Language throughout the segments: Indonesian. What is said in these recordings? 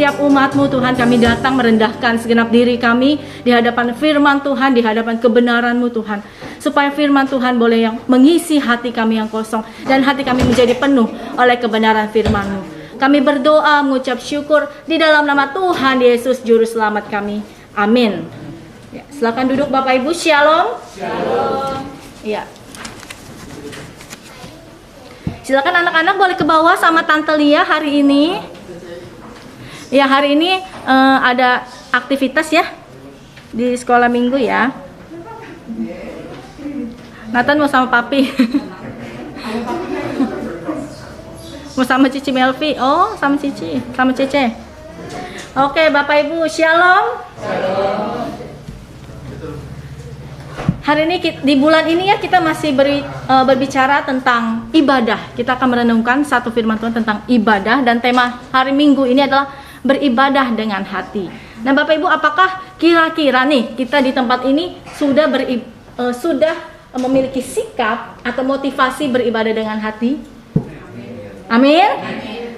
setiap umat-Mu Tuhan, kami datang merendahkan segenap diri kami di hadapan firman Tuhan, di hadapan kebenaran-Mu Tuhan. Supaya firman Tuhan boleh yang mengisi hati kami yang kosong, dan hati kami menjadi penuh oleh kebenaran firman-Mu. Kami berdoa mengucap syukur di dalam nama Tuhan Yesus Juru Selamat kami. Amin. Ya, silakan duduk Bapak Ibu. Shalom. Shalom. Ya. Silakan anak-anak boleh ke bawah sama Tante Lia hari ini. Ya, hari ini ada aktivitas ya di sekolah minggu ya. Nathan mau sama Papi. Mau sama Cici Melvi. Oh, sama Cici, sama Cece. Oke, Bapak Ibu, shalom. Shalom. Hari ini di bulan ini ya kita masih berbicara tentang ibadah. Kita akan merenungkan satu firman Tuhan tentang ibadah, dan tema hari Minggu ini adalah beribadah dengan hati. Nah, Bapak Ibu, apakah kira-kira nih kita di tempat ini sudah memiliki sikap atau motivasi beribadah dengan hati? Amin.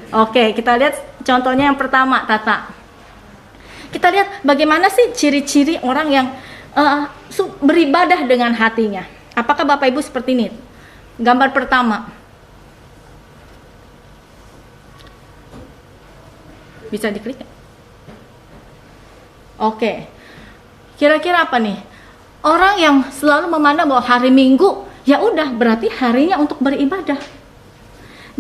Oke, kita lihat contohnya yang pertama, Tata. Kita lihat bagaimana sih ciri-ciri orang yang beribadah dengan hatinya. Apakah Bapak Ibu seperti ini? Gambar pertama. Bisa diklik? Oke. Kira-kira apa nih? Orang yang selalu memandang bahwa hari Minggu ya udah berarti harinya untuk beribadah.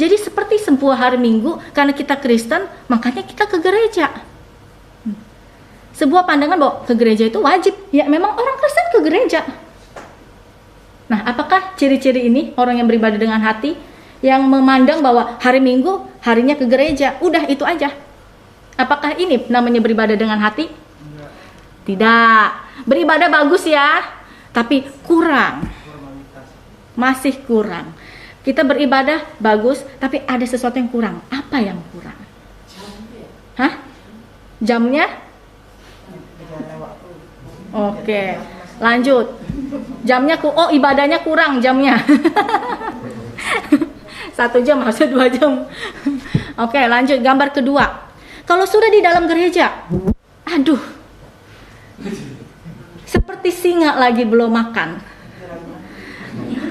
Jadi seperti sebuah hari Minggu, karena kita Kristen, makanya kita ke gereja. Sebuah pandangan bahwa ke gereja itu wajib. Ya memang orang Kristen ke gereja. Nah, apakah ciri-ciri ini orang yang beribadah dengan hati, yang memandang bahwa hari Minggu harinya ke gereja, udah itu aja? Apakah ini namanya beribadah dengan hati? Tidak. Beribadah bagus ya, tapi kurang. Masih kurang. Kita beribadah bagus, tapi ada sesuatu yang kurang. Apa yang kurang? Hah? Jamnya? Oke, lanjut. Jamnya ibadahnya kurang jamnya. 1 jam harusnya 2 jam. Oke, lanjut gambar kedua. Kalau sudah di dalam gereja, aduh, seperti singa lagi belum makan.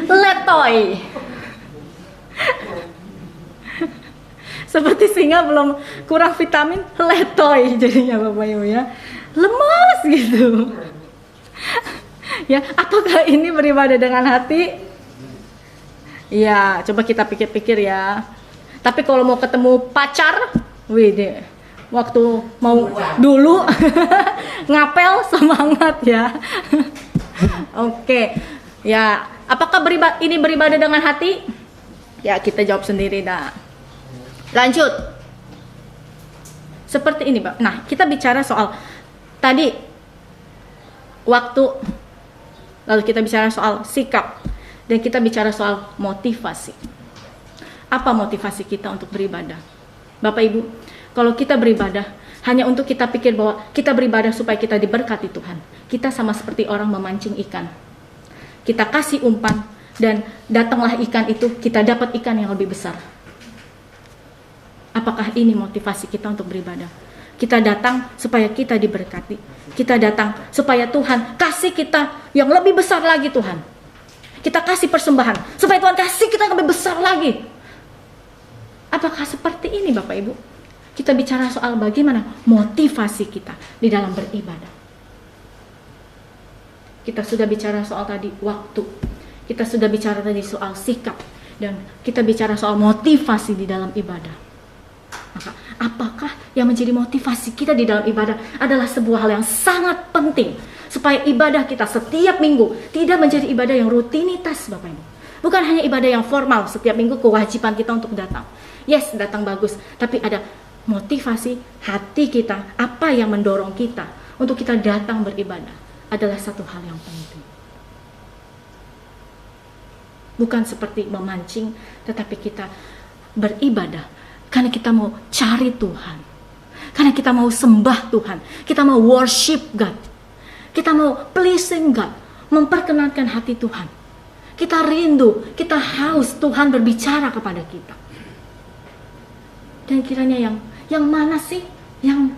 Letoy. Seperti singa belum kurang vitamin, letoy jadinya Bapak Ibu ya. Lemas gitu. Ya, apakah ini beribadah dengan hati? Ya, coba kita pikir-pikir ya. Tapi kalau mau ketemu pacar, wih, waktu mau dulu ngapel semangat ya. Oke. Ya, apakah ini beribadah dengan hati? Ya, kita jawab sendiri dah. Lanjut. Seperti ini, Pak. Nah, kita bicara soal tadi waktu, lalu kita bicara soal sikap, dan kita bicara soal motivasi. Apa motivasi kita untuk beribadah? Bapak Ibu, kalau kita beribadah hanya untuk kita pikir bahwa kita beribadah supaya kita diberkati Tuhan, kita sama seperti orang memancing ikan. Kita kasih umpan dan datanglah ikan itu, kita dapat ikan yang lebih besar. Apakah ini motivasi kita untuk beribadah? Kita datang supaya kita diberkati. Kita datang supaya Tuhan kasih kita yang lebih besar lagi Tuhan. Kita kasih persembahan supaya Tuhan kasih kita yang lebih besar lagi. Apakah seperti ini Bapak Ibu? Kita bicara soal bagaimana motivasi kita di dalam beribadah. Kita sudah bicara soal tadi waktu. Kita sudah bicara tadi soal sikap. Dan kita bicara soal motivasi di dalam ibadah. Maka, apakah yang menjadi motivasi kita di dalam ibadah adalah sebuah hal yang sangat penting. Supaya ibadah kita setiap minggu tidak menjadi ibadah yang rutinitas Bapak Ibu. Bukan hanya ibadah yang formal, setiap minggu kewajiban kita untuk datang. Yes, datang bagus. Tapi ada motivasi hati kita, apa yang mendorong kita untuk kita datang beribadah adalah satu hal yang penting. Bukan seperti memancing, tetapi kita beribadah karena kita mau cari Tuhan, karena kita mau sembah Tuhan, kita mau worship God, kita mau pleasing God, memperkenankan hati Tuhan. Kita rindu, kita haus Tuhan berbicara kepada kita. Dan kiranya yang mana sih Yang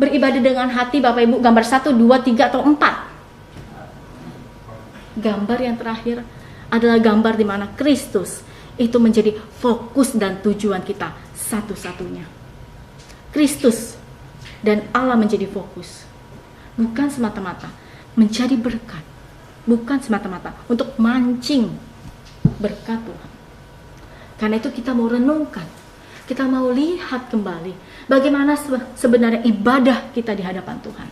beribadah dengan hati, Bapak Ibu, gambar 1, 2, 3, atau 4. Gambar yang terakhir adalah gambar di mana Kristus itu menjadi fokus dan tujuan kita satu-satunya. Kristus dan Allah menjadi fokus. Bukan semata-mata menjadi berkat. Bukan semata-mata untuk mancing berkat Tuhan. Karena itu kita mau renungkan. Kita mau lihat kembali bagaimana sebenarnya ibadah kita di hadapan Tuhan.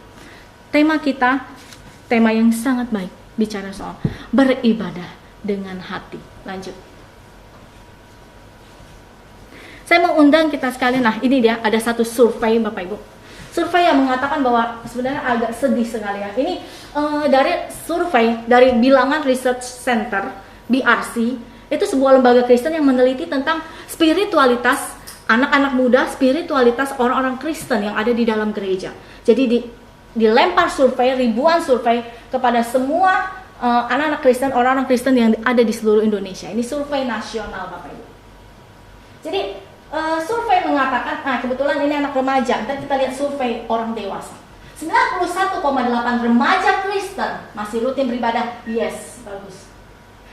Tema kita, tema yang sangat baik, bicara soal beribadah dengan hati. Lanjut. Saya mau undang kita sekalian. Nah, ini dia, ada satu survei Bapak Ibu. Survei yang mengatakan bahwa sebenarnya agak sedih sekali ya. Ini dari survei dari Bilangan Research Center, BRC. Itu sebuah lembaga Kristen yang meneliti tentang spiritualitas anak-anak muda, spiritualitas orang-orang Kristen yang ada di dalam gereja. Jadi dilempar survei, ribuan survei kepada semua anak-anak Kristen, orang-orang Kristen yang ada di seluruh Indonesia. Ini survei nasional Bapak Ibu. Jadi survei mengatakan, kebetulan ini anak remaja, ntar kita lihat survei orang dewasa. 91,8 remaja Kristen masih rutin beribadah. Yes, bagus.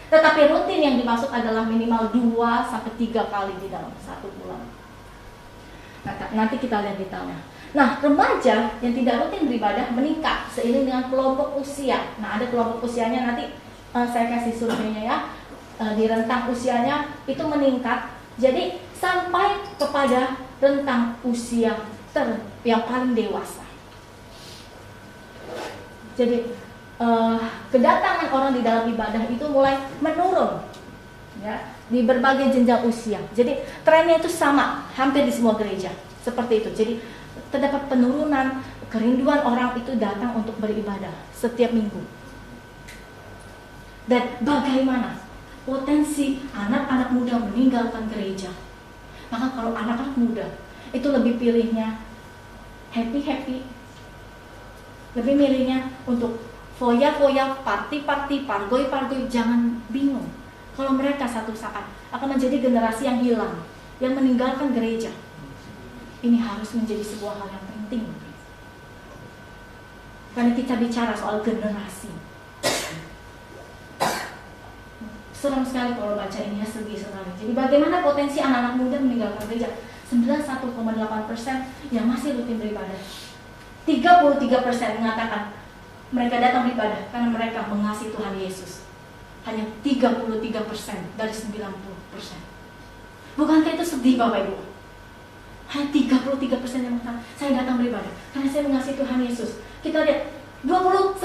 Tetapi rutin yang dimaksud adalah minimal 2-3 kali di dalam satu bulan. Nanti kita lihat detailnya. Nah, remaja yang tidak rutin beribadah meningkat seiring dengan kelompok usia. Nah, ada kelompok usianya, nanti saya kasih surveinya ya. Di rentang usianya itu meningkat. Jadi sampai kepada rentang usia yang paling dewasa. Jadi kedatangan orang di dalam ibadah itu mulai menurun ya, di berbagai jenjang usia. Jadi trennya itu sama hampir di semua gereja seperti itu. Jadi terdapat penurunan kerinduan orang itu datang untuk beribadah setiap minggu. Dan bagaimana potensi anak-anak muda meninggalkan gereja? Maka kalau anak-anak muda itu lebih pilihnya happy, lebih milihnya untuk foya-foya, party-party, pargoy-pargoy. Jangan bingung kalau mereka satu saat akan menjadi generasi yang hilang, yang meninggalkan gereja. Ini harus menjadi sebuah hal yang penting, karena kita bicara soal generasi. Serem sekali kalau baca ini ya, sedih sekali. Jadi bagaimana potensi anak-anak muda meninggalkan gereja? 91,8% yang masih rutin beribadah. 33% mengatakan mereka datang beribadah karena mereka mengasihi Tuhan Yesus. Hanya 33% dari 90%. Bukankah itu sedih Bapak Ibu? Hanya 33% yang mengatakan saya datang beribadah karena saya mengasihi Tuhan Yesus. Kita lihat 29%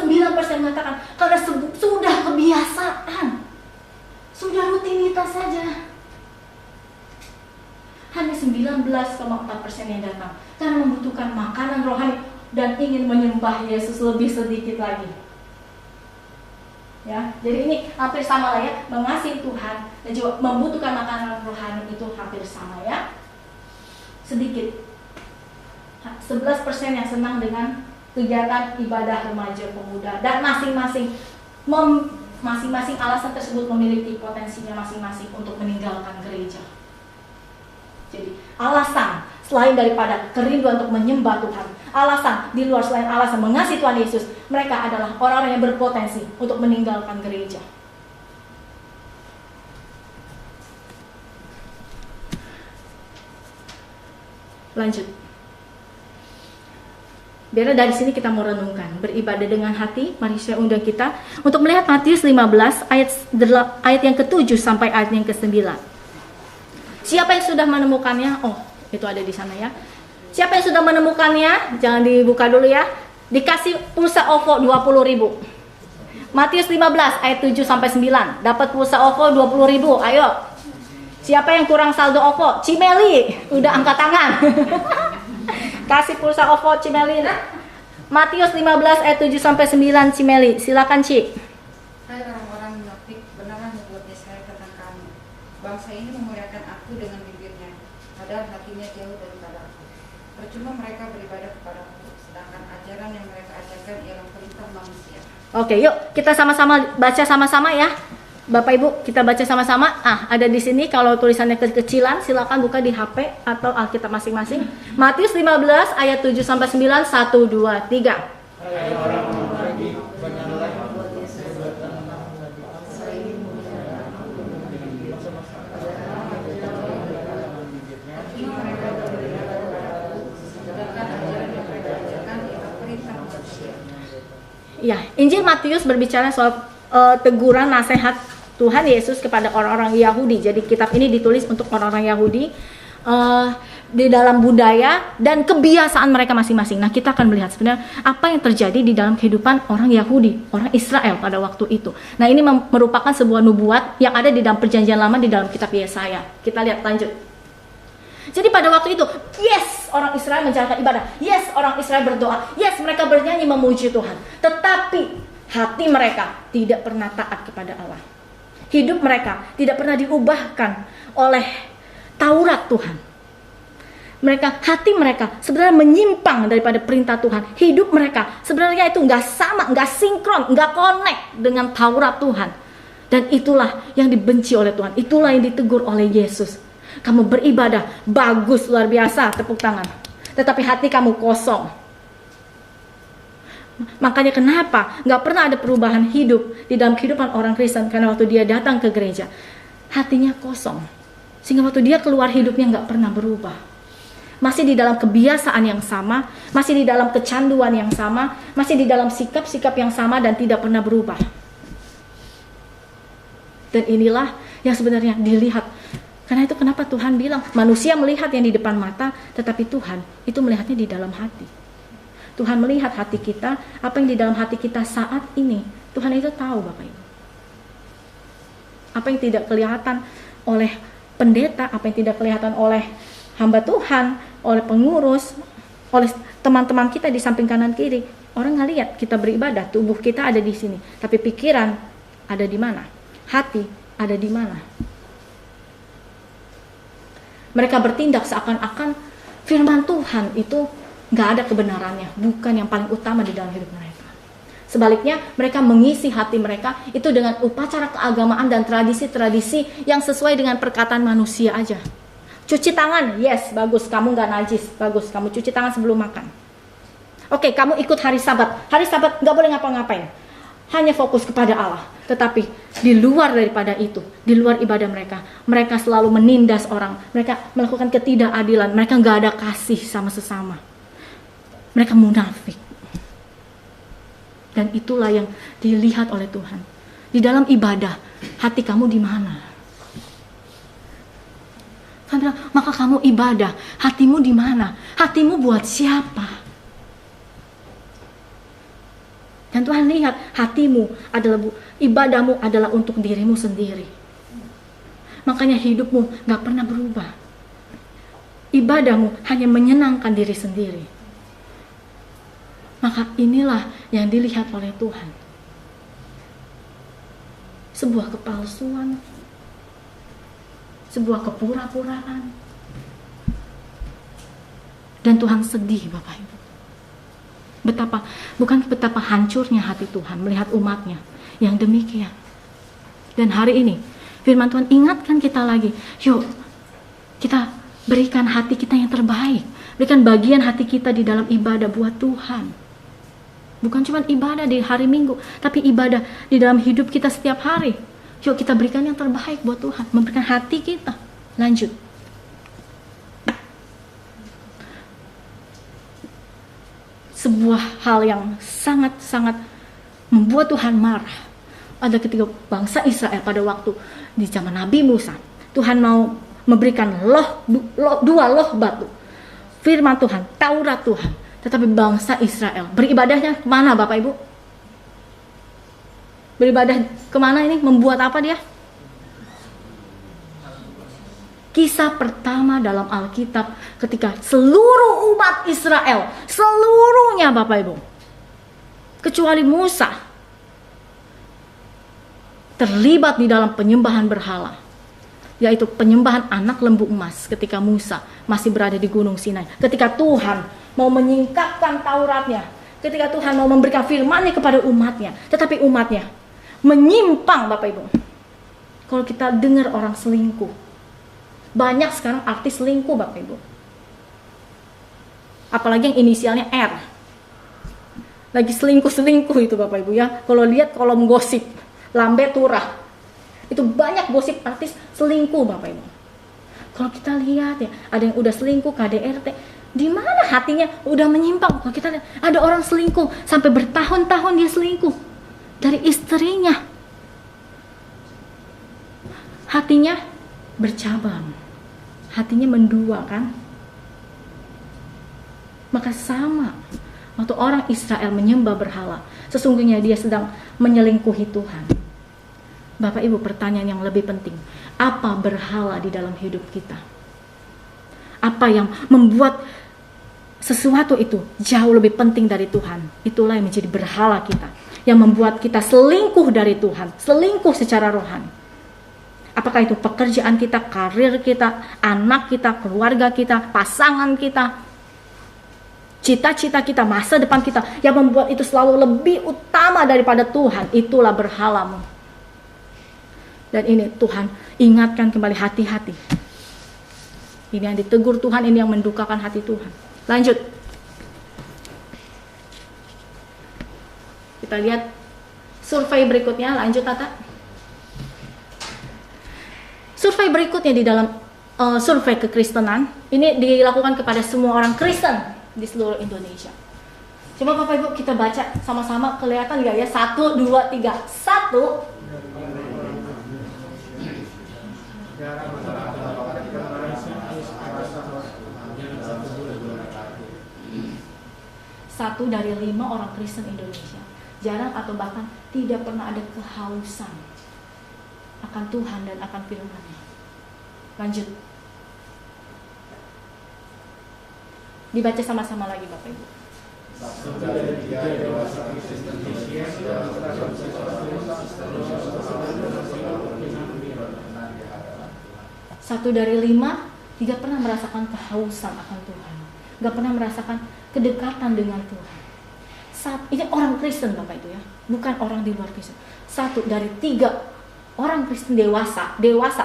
mengatakan karena sudah kebiasaan. Sudah rutinitas saja. Hanya 19,4% yang datang karena membutuhkan makanan rohani dan ingin menyembah Yesus lebih sedikit lagi. Ya, jadi ini hampir sama lah ya, mengasihi Tuhan dan juga membutuhkan makanan rohani itu hampir sama ya. Sedikit. 11% yang senang dengan kegiatan ibadah remaja pemuda, dan masing-masing alasan tersebut memiliki potensinya masing-masing untuk meninggalkan gereja. Jadi alasan selain daripada kerinduan untuk menyembah Tuhan, alasan di luar selain alasan mengasihi Tuhan Yesus, mereka adalah orang-orang yang berpotensi untuk meninggalkan gereja. Lanjut. Biar dari sini kita mau renungkan beribadah dengan hati. Mari saya undang kita untuk melihat Matius 15 ayat yang ke-7 sampai ayat yang ke-9. Siapa yang sudah menemukannya? Oh, itu ada di sana ya. Siapa yang sudah menemukannya? Jangan dibuka dulu ya. Dikasih pulsa OVO 20.000. Matius 15 ayat 7 sampai 9. Dapat pulsa OVO 20.000. Ayo. Siapa yang kurang saldo OVO? Cimeli, udah angkat tangan. Kasih pulsa OVO Cimeli. Matius 15 ayat 7 sampai 9 Cimeli. Silakan Ci. Hai orang-orang munafik, benaran membuat Yesaya tentang kamu. Bangsa ini memuliakan aku dengan bibirnya, padahal hatinya jauh daripada aku. Percuma mereka beribadah kepadaku, sedangkan ajaran yang mereka ajarkan ialah perintah manusia. Oke, yuk kita sama-sama baca sama-sama ya. Bapak Ibu, kita baca sama-sama. Ada di sini kalau tulisannya kekecilan, silakan buka di HP atau Alkitab masing-masing. Matius 15 ayat 7 sampai 9, 1 2 3. Ya, Injil Matius berbicara soal teguran nasihat Tuhan Yesus kepada orang-orang Yahudi. Jadi kitab ini ditulis untuk orang-orang Yahudi di dalam budaya dan kebiasaan mereka masing-masing. Nah, kita akan melihat sebenarnya apa yang terjadi di dalam kehidupan orang Yahudi, orang Israel pada waktu itu. Nah, ini merupakan sebuah nubuat yang ada di dalam Perjanjian Lama di dalam kitab Yesaya. Kita lihat lanjut. Jadi pada waktu itu, yes, orang Israel menjalankan ibadah. Yes, orang Israel berdoa. Yes, mereka bernyanyi memuji Tuhan. Tetapi hati mereka tidak pernah taat kepada Allah. Hidup mereka tidak pernah diubahkan oleh Taurat Tuhan. Hati mereka sebenarnya menyimpang daripada perintah Tuhan. Hidup mereka sebenarnya itu nggak sama, nggak sinkron, nggak connect dengan Taurat Tuhan. Dan itulah yang dibenci oleh Tuhan. Itulah yang ditegur oleh Yesus. Kamu beribadah, bagus, luar biasa, tepuk tangan. Tetapi hati kamu kosong. Makanya kenapa gak pernah ada perubahan hidup di dalam kehidupan orang Kristen? Karena waktu dia datang ke gereja, hatinya kosong. Sehingga waktu dia keluar hidupnya gak pernah berubah. Masih di dalam kebiasaan yang sama, masih di dalam kecanduan yang sama, masih di dalam sikap-sikap yang sama dan tidak pernah berubah. Dan inilah yang sebenarnya dilihat. Karena itu kenapa Tuhan bilang, manusia melihat yang di depan mata, tetapi Tuhan itu melihatnya di dalam hati. Tuhan melihat hati kita, apa yang di dalam hati kita saat ini. Tuhan itu tahu, Bapak Ibu. Apa yang tidak kelihatan oleh pendeta, apa yang tidak kelihatan oleh hamba Tuhan, oleh pengurus, oleh teman-teman kita di samping kanan kiri. Orang nggak lihat kita beribadah, tubuh kita ada di sini. Tapi pikiran ada di mana? Hati ada di mana? Mereka bertindak seakan-akan firman Tuhan itu gak ada kebenarannya, bukan yang paling utama di dalam hidup mereka. Sebaliknya, mereka mengisi hati mereka itu dengan upacara keagamaan dan tradisi-tradisi yang sesuai dengan perkataan manusia aja. Cuci tangan, yes, bagus, kamu gak najis, bagus, kamu cuci tangan sebelum makan. Oke, kamu ikut hari Sabat gak boleh ngapa-ngapain, hanya fokus kepada Allah. Tetapi di luar daripada itu, di luar ibadah mereka selalu menindas orang, mereka melakukan ketidakadilan, mereka gak ada kasih sama sesama. Mereka munafik. Dan itulah yang dilihat oleh Tuhan. Di dalam ibadah, hati kamu di mana? Tuhan bilang, maka kamu ibadah, hatimu di mana? Hatimu buat siapa? Dan Tuhan lihat hatimu adalah, ibadahmu adalah untuk dirimu sendiri. Makanya hidupmu gak pernah berubah. Ibadahmu hanya menyenangkan diri sendiri. Maka inilah yang dilihat oleh Tuhan. Sebuah kepalsuan. Sebuah kepura-puraan. Dan Tuhan sedih, Bapak Ibu. Bukan betapa hancurnya hati Tuhan melihat umatnya yang demikian. Dan hari ini firman Tuhan ingatkan kita lagi, yuk kita berikan hati kita yang terbaik, berikan bagian hati kita di dalam ibadah buat Tuhan. Bukan cuma ibadah di hari Minggu, tapi ibadah di dalam hidup kita setiap hari. Yuk kita berikan yang terbaik buat Tuhan, memberikan hati kita. Lanjut. Sebuah hal yang sangat-sangat membuat Tuhan marah ada ketika bangsa Israel pada waktu di zaman Nabi Musa. Tuhan mau memberikan dua loh batu, firman Tuhan, Taurat Tuhan. Tetapi bangsa Israel beribadahnya kemana, Bapak Ibu? Beribadah kemana ini? Membuat apa dia? Kisah pertama dalam Alkitab ketika seluruh umat Israel, seluruhnya Bapak Ibu, kecuali Musa, terlibat di dalam penyembahan berhala, yaitu penyembahan anak lembu emas ketika Musa masih berada di Gunung Sinai. Ketika Tuhan mau menyingkapkan Tauratnya, ketika Tuhan mau memberikan firman-Nya kepada umatnya, tetapi umatnya menyimpang, Bapak Ibu. Kalau kita dengar orang selingkuh, banyak sekarang artis selingkuh Bapak Ibu. Apalagi yang inisialnya R. Lagi selingkuh itu Bapak Ibu ya. Kalau lihat kolom gosip, lambe turah, itu banyak gosip artis selingkuh Bapak Ibu. Kalau kita lihat ya, ada yang udah selingkuh KDRT, di mana hatinya udah menyimpang. Kalau kita lihat ada orang selingkuh sampai bertahun-tahun dia selingkuh dari istrinya, hatinya bercabang, hatinya mendua kan. Maka sama waktu orang Israel menyembah berhala, sesungguhnya dia sedang menyelingkuhi Tuhan. Bapak Ibu, pertanyaan yang lebih penting, apa berhala di dalam hidup kita? Apa yang membuat sesuatu itu jauh lebih penting dari Tuhan? Itulah yang menjadi berhala kita, yang membuat kita selingkuh dari Tuhan, selingkuh secara rohani. Apakah itu pekerjaan kita, karir kita, anak kita, keluarga kita, pasangan kita, cita-cita kita, masa depan kita, yang membuat itu selalu lebih utama daripada Tuhan? Itulah berhalamu. Dan ini Tuhan ingatkan kembali, hati-hati. Ini yang ditegur Tuhan, ini yang mendukakan hati Tuhan. Lanjut. Kita lihat survei berikutnya, lanjut Tata. Survei berikutnya di dalam survei kekristenan, ini dilakukan kepada semua orang Kristen di seluruh Indonesia. Coba Bapak Ibu kita baca sama-sama, kelihatan nggak ya? 1, 2, 3. 1. Satu dari 5 orang Kristen Indonesia jarang atau bahkan tidak pernah ada kehausan akan Tuhan dan akan firman-Nya. Lanjut. Dibaca sama-sama lagi Bapak Ibu. Satu dari 5 tidak pernah merasakan kehausan akan Tuhan, gak pernah merasakan kedekatan dengan Tuhan. Ini orang Kristen Bapak itu ya, bukan orang di luar Kristen. 1 dari 3 orang Kristen dewasa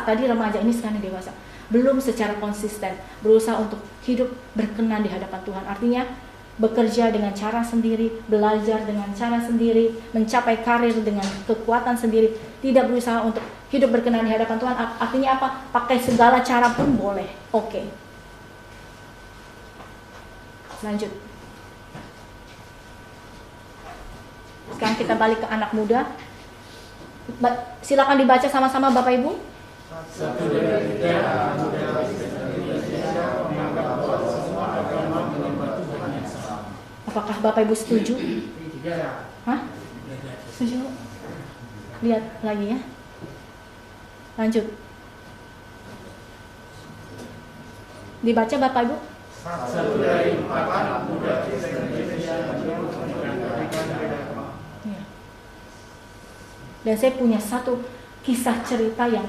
tadi remaja, ini sekarang dewasa, belum secara konsisten berusaha untuk hidup berkenan di hadapan Tuhan. Artinya bekerja dengan cara sendiri, belajar dengan cara sendiri, mencapai karir dengan kekuatan sendiri, tidak berusaha untuk hidup berkenan di hadapan Tuhan. Artinya apa? Pakai segala cara pun boleh. Oke. Lanjut. Sekarang kita balik ke anak muda. Silakan dibaca sama-sama Bapak Ibu. Apakah Bapak Ibu setuju? Hah? Setuju? Lihat lagi ya. Lanjut. Dibaca Bapak Ibu. Dan saya punya satu kisah cerita yang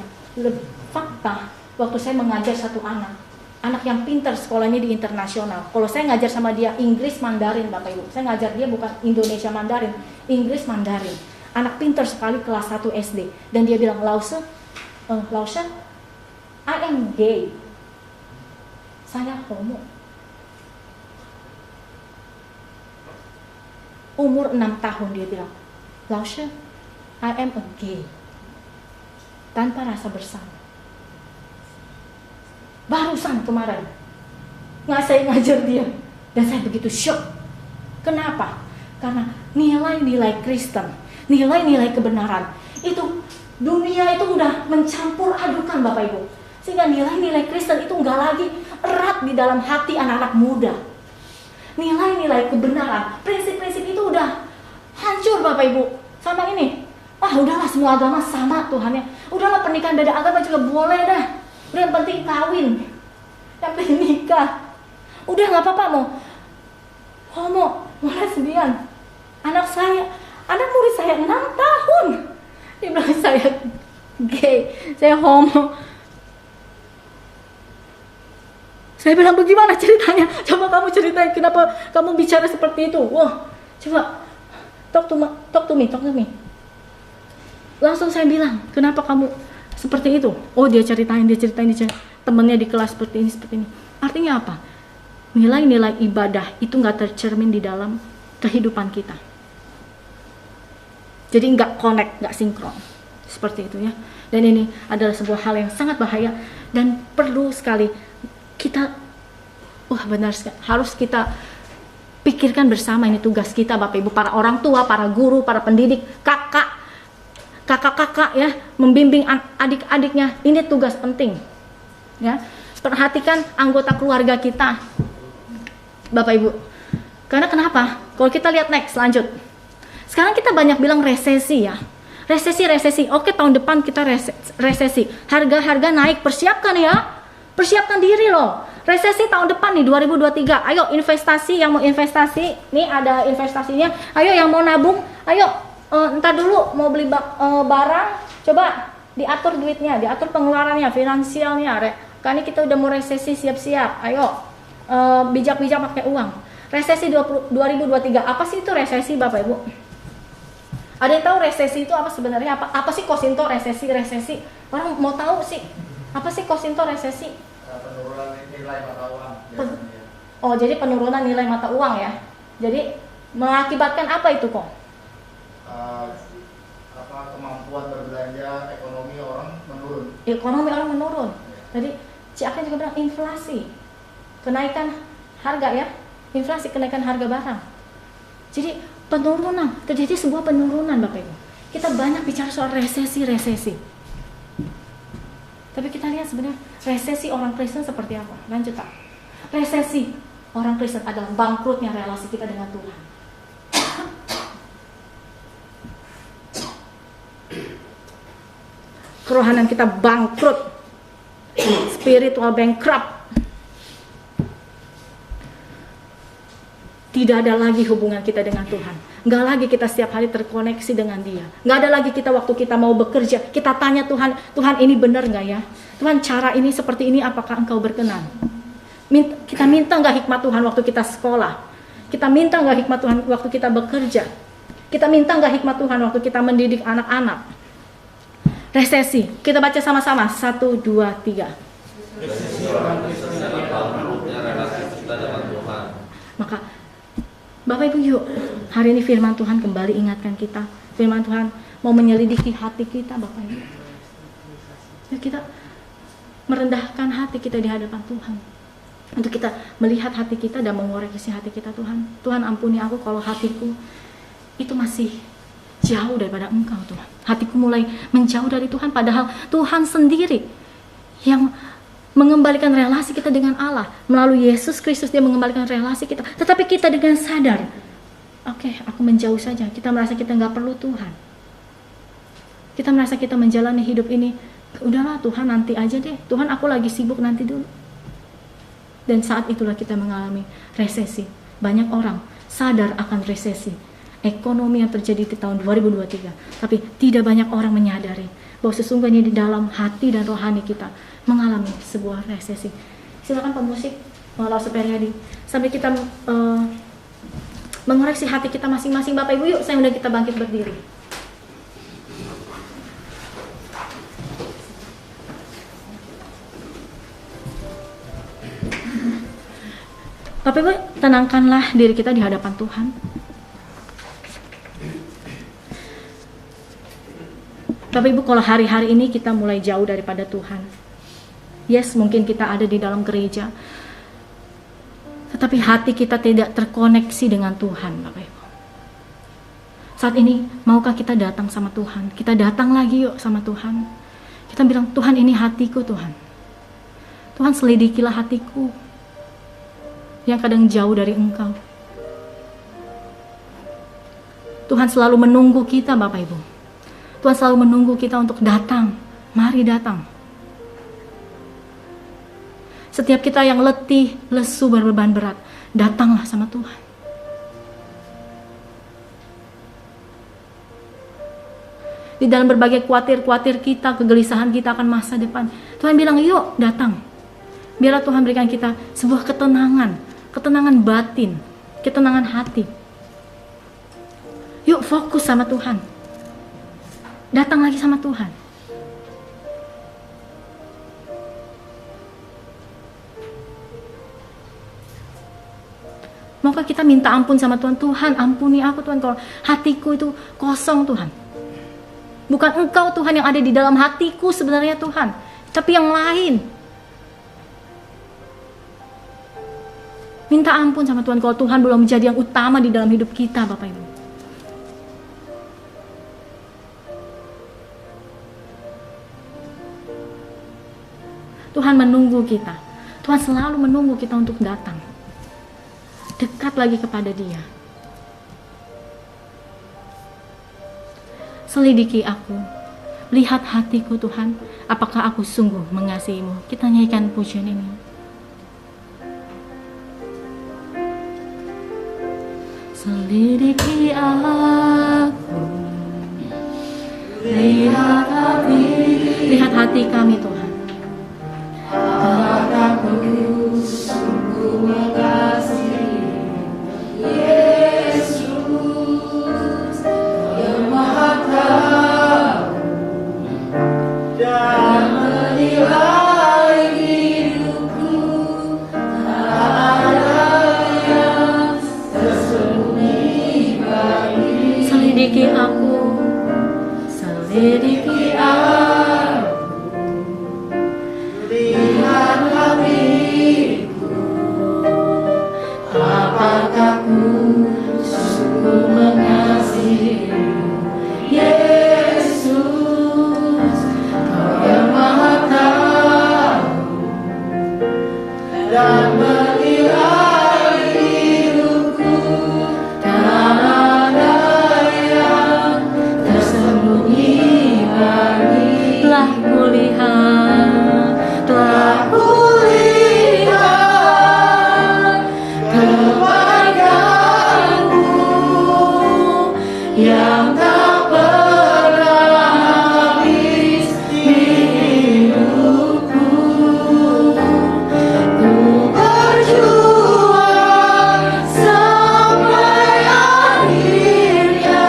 fakta. Waktu saya mengajar satu anak yang pintar, sekolahnya di internasional. Kalau saya ngajar sama dia Inggris Mandarin Bapak Ibu, saya ngajar dia bukan Indonesia Mandarin, Inggris Mandarin. Anak pintar sekali, kelas 1 SD. Dan dia bilang, Lause, I am gay. Saya homo. Umur 6 tahun dia bilang, Lause, I am a gay. Tanpa rasa bersalah. Barusan kemarin saya ngajar dia, dan saya begitu shock. Kenapa? Karena nilai-nilai Kristen, nilai-nilai kebenaran itu dunia itu udah mencampur adukan Bapak Ibu, sehingga nilai-nilai Kristen itu nggak lagi erat di dalam hati anak-anak muda. Nilai-nilai kebenaran, prinsip-prinsip itu udah hancur Bapak Ibu. Sama ini, udahlah semua agama sama Tuhannya. Udahlah pernikahan beda agama juga boleh dah. Udah yang penting kawin, yang penting nikah. Udah nggak apa-apa mau homo, mau lesbian. Anak murid saya 6 tahun, dia bilang saya gay, saya homo. Saya bilang bagaimana ceritanya? Coba kamu ceritain kenapa kamu bicara seperti itu. Wah, coba talk to me. Langsung saya bilang, kenapa kamu Seperti itu. Oh, dia ceritain. Temennya di kelas seperti ini. Artinya apa? Nilai-nilai ibadah itu nggak tercermin di dalam kehidupan kita. Jadi nggak connect, nggak sinkron. Seperti itu ya. Dan ini adalah sebuah hal yang sangat bahaya dan perlu sekali kita, benar sekali, harus kita pikirkan bersama. Ini tugas kita, Bapak Ibu, para orang tua, para guru, para pendidik, kakak-kakak ya, membimbing adik-adiknya. Ini tugas penting ya. Perhatikan anggota keluarga kita, Bapak Ibu. Karena kenapa? Kalau kita lihat lanjut. Sekarang kita banyak bilang resesi ya. Resesi. Oke, tahun depan kita resesi. Harga-harga naik, persiapkan ya. Persiapkan diri loh. Resesi tahun depan nih 2023. Ayo investasi, yang mau investasi, nih ada investasinya. Ayo yang mau nabung, ayo entar dulu mau beli barang, coba diatur duitnya, diatur pengeluarannya, finansialnya. Karena kita udah mau resesi, siap-siap. Ayo bijak-bijak pakai uang. Resesi 2023. Apa sih itu resesi, Bapak Ibu? Ada yang tahu resesi itu apa sebenarnya? Apa sih Kosinto resesi? Orang mau tahu sih. Apa sih Kosinto resesi? Penurunan nilai mata uang. Oh, jadi penurunan nilai mata uang ya. Jadi mengakibatkan apa itu kok? Kemampuan berbelanja ekonomi orang menurun. Jadi Cik Akin juga bilang inflasi, kenaikan harga ya. Inflasi, kenaikan harga barang. Jadi terjadi sebuah penurunan, Bapak Ibu. Kita banyak bicara soal resesi. Tapi kita lihat sebenarnya resesi orang Kristen seperti apa? Lanjut tak? Resesi orang Kristen adalah bangkrutnya relasi kita dengan Tuhan. Kerohanian kita bangkrut, spiritual bankrupt. Tidak ada lagi hubungan kita dengan Tuhan. Nggak lagi kita setiap hari terkoneksi dengan Dia. Nggak ada lagi kita waktu kita mau bekerja, kita tanya Tuhan, Tuhan ini benar nggak ya? Tuhan cara ini seperti ini apakah Engkau berkenan? Kita minta nggak hikmat Tuhan waktu kita sekolah? Kita minta nggak hikmat Tuhan waktu kita bekerja? Kita minta nggak hikmat Tuhan waktu kita mendidik anak-anak? Resesi, kita baca sama-sama. 1, 2, 3. Maka Bapak Ibu, yuk hari ini firman Tuhan kembali ingatkan kita. Firman Tuhan mau menyelidiki hati kita, Bapak Ibu. Yuk kita merendahkan hati kita di hadapan Tuhan. Untuk kita melihat hati kita dan mengoreksi hati kita. Tuhan ampuni aku kalau hatiku itu masih jauh daripada Engkau, Tuhan. Hatiku mulai menjauh dari Tuhan, padahal Tuhan sendiri yang mengembalikan relasi kita dengan Allah. Melalui Yesus Kristus Dia mengembalikan relasi kita. Tetapi kita dengan sadar, oke, aku menjauh saja. Kita merasa kita nggak perlu Tuhan. Kita merasa kita menjalani hidup ini, udahlah Tuhan nanti aja deh. Tuhan aku lagi sibuk nanti dulu. Dan saat itulah kita mengalami resesi. Banyak orang sadar akan resesi ekonomi yang terjadi di tahun 2023. Tapi tidak banyak orang menyadari bahwa sesungguhnya di dalam hati dan rohani kita mengalami sebuah resesi. Silakan pemusik Laura Superiadi, sampai kita mengoreksi hati kita masing-masing. Bapak Ibu, yuk saya undang kita bangkit berdiri. Bapak Ibu, tenangkanlah diri kita di hadapan Tuhan. Bapak Ibu, kalau hari-hari ini kita mulai jauh daripada Tuhan, yes, mungkin kita ada di dalam gereja, tetapi hati kita tidak terkoneksi dengan Tuhan, Bapak Ibu. Saat ini, maukah kita datang sama Tuhan? Kita datang lagi yuk sama Tuhan. Kita bilang, Tuhan ini hatiku Tuhan. Tuhan selidikilah hatiku yang kadang jauh dari Engkau. Tuhan selalu menunggu kita, Bapak Ibu. Tuhan selalu menunggu kita untuk datang. Mari datang. Setiap kita yang letih, lesu, berbeban berat, datanglah sama Tuhan. Di dalam berbagai khawatir kita, kegelisahan kita akan masa depan, Tuhan bilang, yuk datang. Biarlah Tuhan berikan kita sebuah ketenangan batin, ketenangan hati. Yuk fokus sama Tuhan. Datang lagi sama Tuhan. Maukah kita minta ampun sama Tuhan? Tuhan, ampuni aku Tuhan kalau hatiku itu kosong Tuhan. Bukan Engkau Tuhan yang ada di dalam hatiku sebenarnya Tuhan, tapi yang lain. Minta ampun sama Tuhan kalau Tuhan belum menjadi yang utama di dalam hidup kita, Bapak Ibu. Tuhan menunggu kita. Tuhan selalu menunggu kita untuk datang. Dekat lagi kepada Dia. Selidiki aku, lihat hatiku Tuhan, apakah aku sungguh mengasihi-Mu. Kita nyanyikan pujian ini. Selidiki aku, lihat hati kami Tuhan. Apakah aku sungguh mengasihi Yesus yang Maha Tahu dan menilai hidupku, tak ada yang tersembunyi bagi. Selidiki aku, selidiki aku, lihat hatiku, apakah ku sungguh mengasihi Yesus, Kau yang Maha Tahu dan menilai hidupku, tak ada yang tersembunyi bagi. Telah kulihat kebaikan-Mu yang tak pernah habis di hidupku. Ku berjuang sampai akhirnya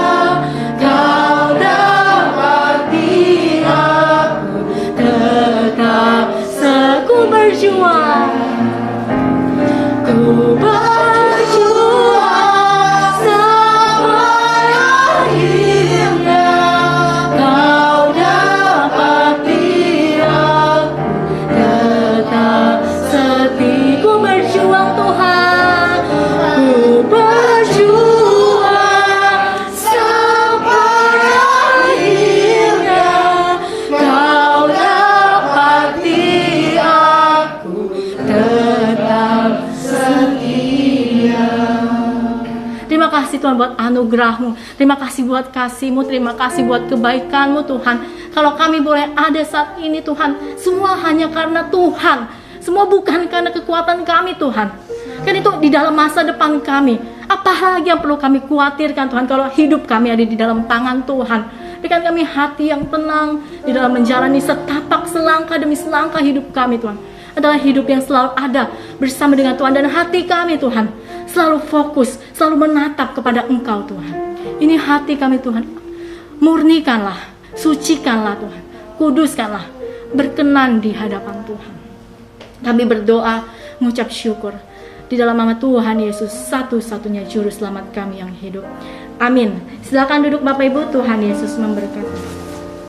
Kau dapati aku tetap ku berjuang. Ku berjuang sampai akhirnya Kau dapati aku tetap setia. Ku berjuang Tuhan, ku berjuang sampai akhirnya Kau dapati aku tetap setia. Terima kasih Tuhan buat anugerah-Mu. Terima kasih buat kasih-Mu. Terima kasih buat kebaikan-Mu Tuhan. Kalau kami boleh ada saat ini Tuhan, semua hanya karena Tuhan. Semua bukan karena kekuatan kami Tuhan. Kan itu di dalam masa depan kami. Apa lagi yang perlu kami khawatirkan Tuhan, kalau hidup kami ada di dalam tangan Tuhan. Berikan kami hati yang tenang di dalam menjalani setapak selangkah demi selangkah hidup kami Tuhan. Adalah hidup yang selalu ada bersama dengan Tuhan, dan hati kami Tuhan selalu fokus, selalu menatap kepada Engkau Tuhan. Ini hati kami Tuhan, murnikanlah, sucikanlah Tuhan, kuduskanlah, berkenan di hadapan Tuhan. Kami berdoa, mengucap syukur di dalam nama Tuhan Yesus, satu-satunya juru selamat kami yang hidup. Amin. Silakan duduk Bapak Ibu, Tuhan Yesus memberkati.